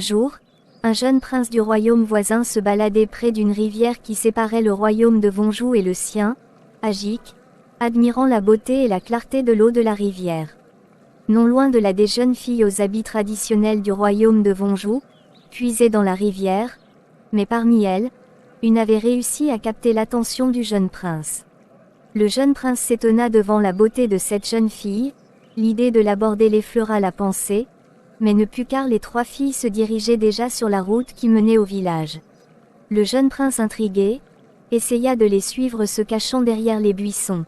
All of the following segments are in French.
jour, un jeune prince du royaume voisin se baladait près d'une rivière qui séparait le royaume de Vonjou et le sien, Ajik, admirant la beauté et la clarté de l'eau de la rivière. Non loin de là, des jeunes filles aux habits traditionnels du royaume de Vonjou puisaient dans la rivière, mais parmi elles, une avait réussi à capter l'attention du jeune prince. Le jeune prince s'étonna devant la beauté de cette jeune fille, l'idée de l'aborder l'effleura la pensée, mais ne put car les 3 filles se dirigeaient déjà sur la route qui menait au village. Le jeune prince intrigué, essaya de les suivre se cachant derrière les buissons.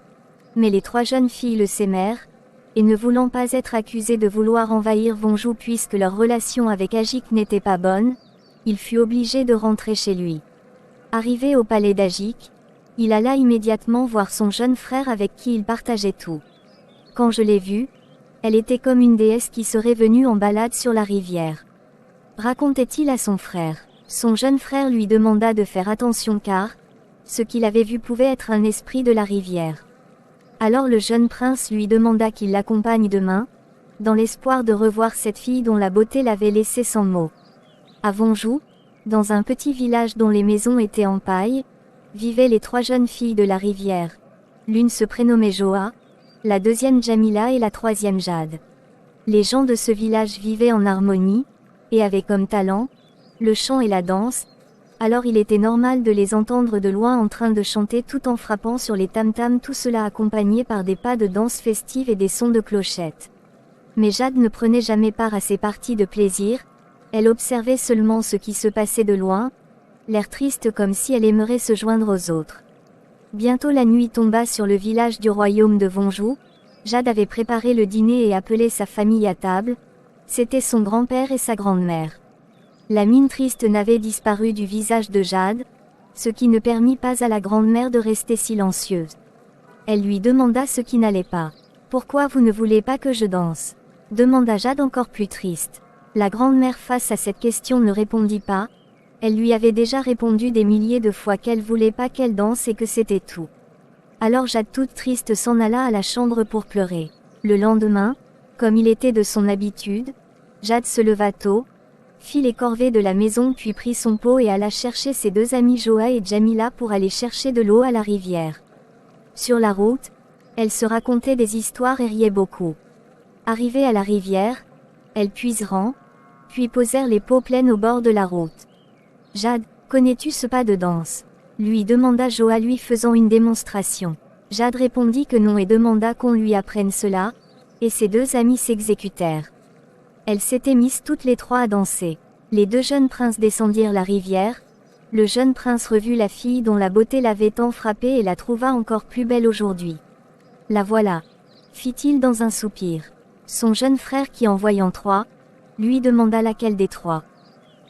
Mais les 3 jeunes filles le s'aimèrent, et ne voulant pas être accusées de vouloir envahir Vonjou puisque leur relation avec Ajik n'était pas bonne, il fut obligé de rentrer chez lui. Arrivé au palais d'Ajik, il alla immédiatement voir son jeune frère avec qui il partageait tout. Quand je l'ai vue, elle était comme une déesse qui serait venue en balade sur la rivière. Racontait-il à son frère. Son jeune frère lui demanda de faire attention car, ce qu'il avait vu pouvait être un esprit de la rivière. Alors le jeune prince lui demanda qu'il l'accompagne demain, dans l'espoir de revoir cette fille dont la beauté l'avait laissé sans mots. À Vonjou, dans un petit village dont les maisons étaient en paille, vivaient les 3 jeunes filles de la rivière. L'une se prénommait Joa, la deuxième Jamila et la troisième Jade. Les gens de ce village vivaient en harmonie, et avaient comme talent, le chant et la danse, alors il était normal de les entendre de loin en train de chanter tout en frappant sur les tam-tams, tout cela accompagné par des pas de danse festive et des sons de clochettes. Mais Jade ne prenait jamais part à ces parties de plaisir, elle observait seulement ce qui se passait de loin, l'air triste comme si elle aimerait se joindre aux autres. Bientôt la nuit tomba sur le village du royaume de Vonjou. Jade avait préparé le dîner et appelé sa famille à table, c'était son grand-père et sa grand-mère. La mine triste n'avait disparu du visage de Jade, ce qui ne permit pas à la grand-mère de rester silencieuse. Elle lui demanda ce qui n'allait pas. « Pourquoi vous ne voulez pas que je danse ?» demanda Jade encore plus triste. La grand-mère face à cette question ne répondit pas, elle lui avait déjà répondu des milliers de fois qu'elle voulait pas qu'elle danse et que c'était tout. Alors Jade toute triste s'en alla à la chambre pour pleurer. Le lendemain, comme il était de son habitude, Jade se leva tôt, fit les corvées de la maison puis prit son pot et alla chercher ses 2 amies Joa et Jamila pour aller chercher de l'eau à la rivière. Sur la route, elles se racontaient des histoires et riaient beaucoup. Arrivées à la rivière, elles puiseront, puis posèrent les pots pleines au bord de la route. « Jade, connais-tu ce pas de danse ?» lui demanda Joa lui faisant une démonstration. Jade répondit que non et demanda qu'on lui apprenne cela, et ses 2 amies s'exécutèrent. Elles s'étaient mises toutes les 3 à danser. Les 2 jeunes princes descendirent la rivière, le jeune prince revut la fille dont la beauté l'avait tant frappé et la trouva encore plus belle aujourd'hui. « La voilà », fit-il dans un soupir. Son jeune frère qui en voyant 3, lui demanda laquelle des 3.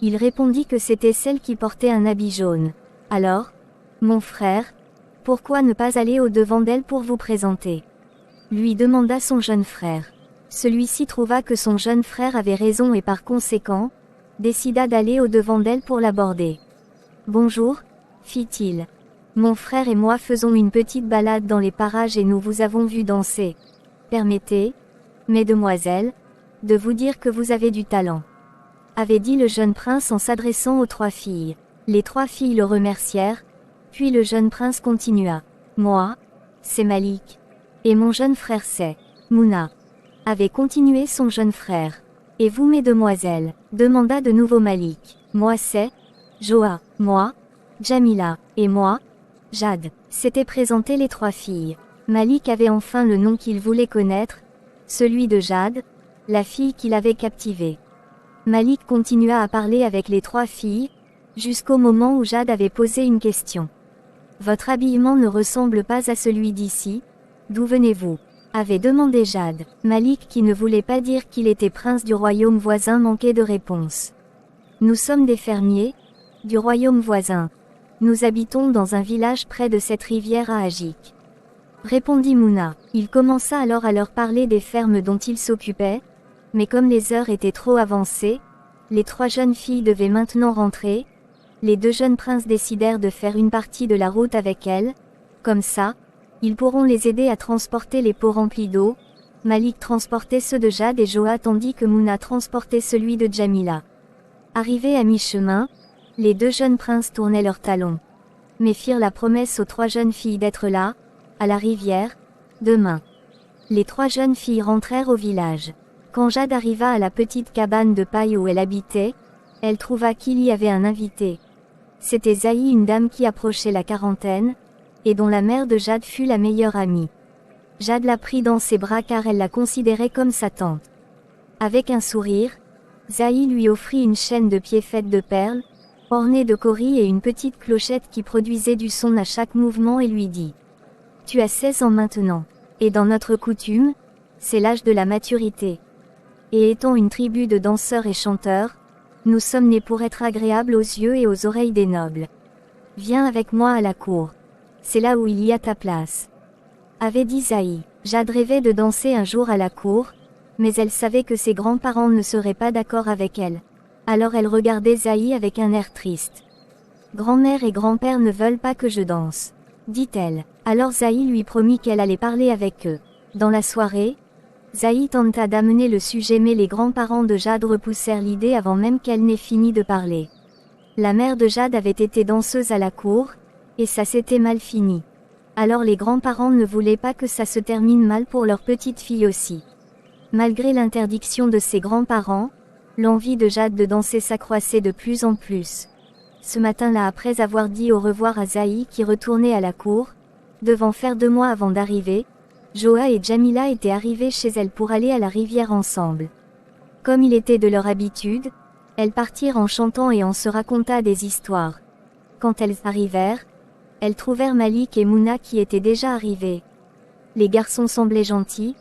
Il répondit que c'était celle qui portait un habit jaune. Alors, mon frère, pourquoi ne pas aller au-devant d'elle pour vous présenter ? Lui demanda son jeune frère. Celui-ci trouva que son jeune frère avait raison et par conséquent, décida d'aller au-devant d'elle pour l'aborder. Bonjour, fit-il. Mon frère et moi faisons une petite balade dans les parages et nous vous avons vu danser. Permettez, mesdemoiselles, de vous dire que vous avez du talent, avait dit le jeune prince en s'adressant aux 3 filles. Les 3 filles le remercièrent, puis le jeune prince continua. Moi, c'est Malik. Et mon jeune frère c'est Mouna. Avait continué son jeune frère. Et vous mesdemoiselles, demanda de nouveau Malik. Moi c'est Joa, moi, Jamila, et moi, Jade. S'étaient présentées les 3 filles. Malik avait enfin le nom qu'il voulait connaître, celui de Jade, la fille qu'il avait captivée. Malik continua à parler avec les 3 filles, jusqu'au moment où Jade avait posé une question. Votre habillement ne ressemble pas à celui d'ici, d'où venez-vous ? Avait demandé Jade. Malik qui ne voulait pas dire qu'il était prince du royaume voisin manquait de réponse. Nous sommes des fermiers, du royaume voisin. Nous habitons dans un village près de cette rivière à Ajik. Répondit Mouna. Il commença alors à leur parler des fermes dont il s'occupait, mais comme les heures étaient trop avancées, les 3 jeunes filles devaient maintenant rentrer, les 2 jeunes princes décidèrent de faire une partie de la route avec elles, comme ça, ils pourront les aider à transporter les pots remplis d'eau. Malik transportait ceux de Jade et Joa tandis que Mouna transportait celui de Jamila. Arrivés à mi-chemin, les deux jeunes princes tournaient leurs talons. Mais firent la promesse aux trois jeunes filles d'être là, à la rivière, demain. Les trois jeunes filles rentrèrent au village. Quand Jade arriva à la petite cabane de paille où elle habitait, elle trouva qu'il y avait un invité. C'était Zahi, une dame qui approchait la quarantaine, et dont la mère de Jade fut la meilleure amie. Jade la prit dans ses bras car elle la considérait comme sa tante. Avec un sourire, Zahi lui offrit une chaîne de pied faite de perles, ornée de coris et une petite clochette qui produisait du son à chaque mouvement et lui dit « Tu as 16 ans maintenant. Et dans notre coutume, c'est l'âge de la maturité. Et étant une tribu de danseurs et chanteurs, nous sommes nés pour être agréables aux yeux et aux oreilles des nobles. Viens avec moi à la cour. C'est là où il y a ta place. » Avait dit Zahi. Jade rêvait de danser un jour à la cour, mais elle savait que ses grands-parents ne seraient pas d'accord avec elle. Alors elle regardait Zahi avec un air triste. « Grand-mère et grand-père ne veulent pas que je danse, » dit-elle. Alors Zahi lui promit qu'elle allait parler avec eux. Dans la soirée, Zahi tenta d'amener le sujet mais les grands-parents de Jade repoussèrent l'idée avant même qu'elle n'ait fini de parler. La mère de Jade avait été danseuse à la cour, et ça s'était mal fini. Alors les grands-parents ne voulaient pas que ça se termine mal pour leur petite fille aussi. Malgré l'interdiction de ses grands-parents, l'envie de Jade de danser s'accroissait de plus en plus. Ce matin-là, après avoir dit au revoir à Zahi qui retournait à la cour, devant faire 2 mois avant d'arriver, Joa et Jamila étaient arrivés chez elle pour aller à la rivière ensemble. Comme il était de leur habitude, elles partirent en chantant et on se raconta des histoires. Quand elles arrivèrent, elles trouvèrent Malik et Mouna qui étaient déjà arrivés. Les garçons semblaient gentils,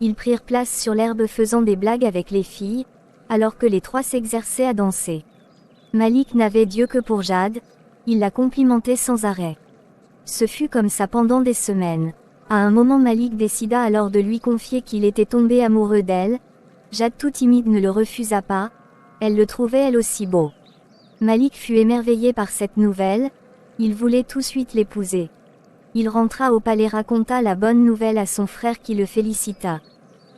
ils prirent place sur l'herbe faisant des blagues avec les filles, alors que les trois s'exerçaient à danser. Malik n'avait d'yeux que pour Jade, il la complimentait sans arrêt. Ce fut comme ça pendant des semaines. À un moment Malik décida alors de lui confier qu'il était tombé amoureux d'elle. Jade tout timide ne le refusa pas, elle le trouvait elle aussi beau. Malik fut émerveillé par cette nouvelle, il voulait tout de suite l'épouser. Il rentra au palais, raconta la bonne nouvelle à son frère qui le félicita.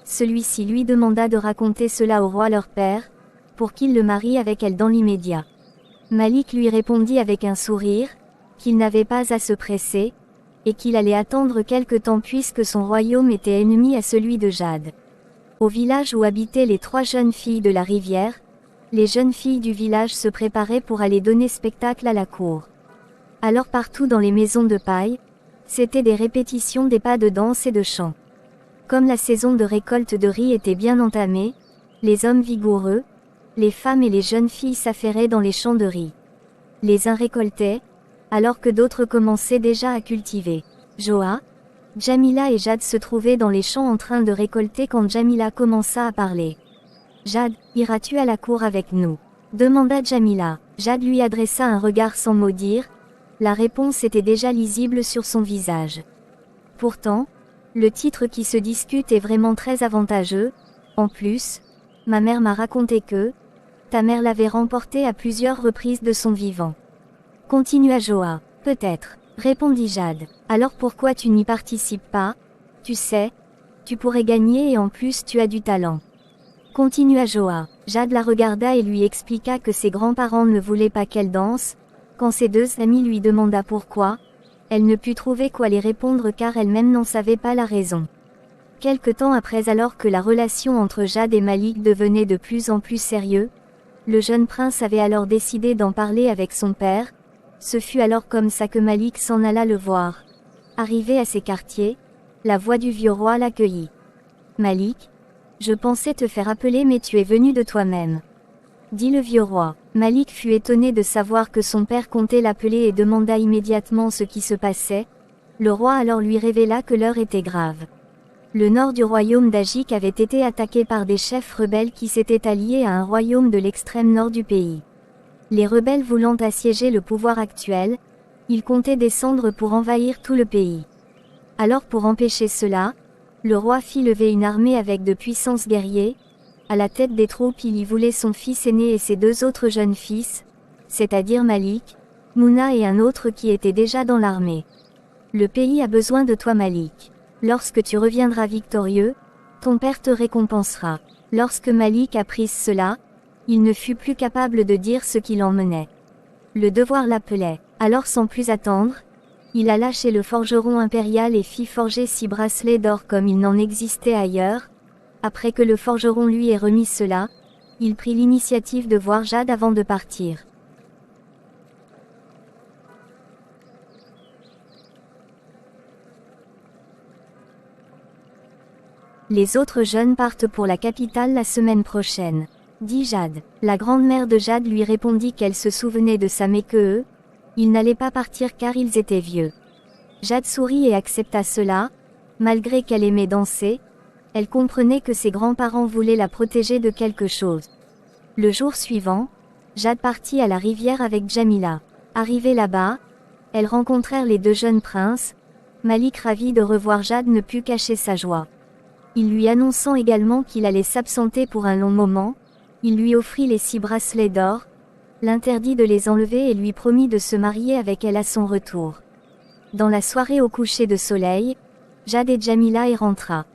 Celui-ci lui demanda de raconter cela au roi leur père, pour qu'il le marie avec elle dans l'immédiat. Malik lui répondit avec un sourire, qu'il n'avait pas à se presser, et qu'il allait attendre quelque temps puisque son royaume était ennemi à celui de Jade. Au village où habitaient les 3 jeunes filles de la rivière, les jeunes filles du village se préparaient pour aller donner spectacle à la cour. Alors partout dans les maisons de paille, c'était des répétitions des pas de danse et de chant. Comme la saison de récolte de riz était bien entamée, les hommes vigoureux, les femmes et les jeunes filles s'affairaient dans les champs de riz. Les uns récoltaient, alors que d'autres commençaient déjà à cultiver. Joa, Jamila et Jade se trouvaient dans les champs en train de récolter quand Jamila commença à parler. « Jade, iras-tu à la cour avec nous ?» demanda Jamila. Jade lui adressa un regard sans mot dire, la réponse était déjà lisible sur son visage. Pourtant, le titre qui se discute est vraiment très avantageux. En plus, ma mère m'a raconté que ta mère l'avait remporté à plusieurs reprises de son vivant. Continua Joa. Peut-être, répondit Jade. Alors pourquoi tu n'y participes pas? Tu sais, tu pourrais gagner et en plus tu as du talent. Continua Joa. Jade la regarda et lui expliqua que ses grands-parents ne voulaient pas qu'elle danse. Quand ses 2 amis lui demanda pourquoi, elle ne put trouver quoi les répondre car elle-même n'en savait pas la raison. Quelque temps après, alors que la relation entre Jade et Malik devenait de plus en plus sérieuse, le jeune prince avait alors décidé d'en parler avec son père. Ce fut alors comme ça que Malik s'en alla le voir. Arrivé à ses quartiers, la voix du vieux roi l'accueillit. « Malik, je pensais te faire appeler mais tu es venu de toi-même. » dit le vieux roi. Malik fut étonné de savoir que son père comptait l'appeler et demanda immédiatement ce qui se passait. Le roi alors lui révéla que l'heure était grave. Le nord du royaume d'Ajik avait été attaqué par des chefs rebelles qui s'étaient alliés à un royaume de l'extrême nord du pays. Les rebelles voulant assiéger le pouvoir actuel, ils comptaient descendre pour envahir tout le pays. Alors pour empêcher cela, le roi fit lever une armée avec de puissants guerriers. À la tête des troupes il y voulait son fils aîné et ses 2 autres jeunes fils, c'est-à-dire Malik, Mouna et un autre qui était déjà dans l'armée. Le pays a besoin de toi Malik. Lorsque tu reviendras victorieux, ton père te récompensera. Lorsque Malik apprit cela, Il ne fut plus capable de dire ce qui l'emmenait. Le devoir l'appelait. Alors sans plus attendre, il alla chez le forgeron impérial et fit forger 6 bracelets d'or comme il n'en existait ailleurs. Après que le forgeron lui ait remis cela, il prit l'initiative de voir Jade avant de partir. Les autres jeunes partent pour la capitale la semaine prochaine, dit Jade. La grande-mère de Jade lui répondit qu'elle se souvenait de ça mais que eux, ils n'allaient pas partir car ils étaient vieux. Jade sourit et accepta cela, malgré qu'elle aimait danser, elle comprenait que ses grands-parents voulaient la protéger de quelque chose. Le jour suivant, Jade partit à la rivière avec Jamila. Arrivée là-bas, elles rencontrèrent les 2 jeunes princes. Malik, ravi de revoir Jade, ne put cacher sa joie. Il lui annonçant également qu'il allait s'absenter pour un long moment, il lui offrit les 6 bracelets d'or, l'interdit de les enlever et lui promit de se marier avec elle à son retour. Dans la soirée au coucher de soleil, Jade et Jamila y rentra.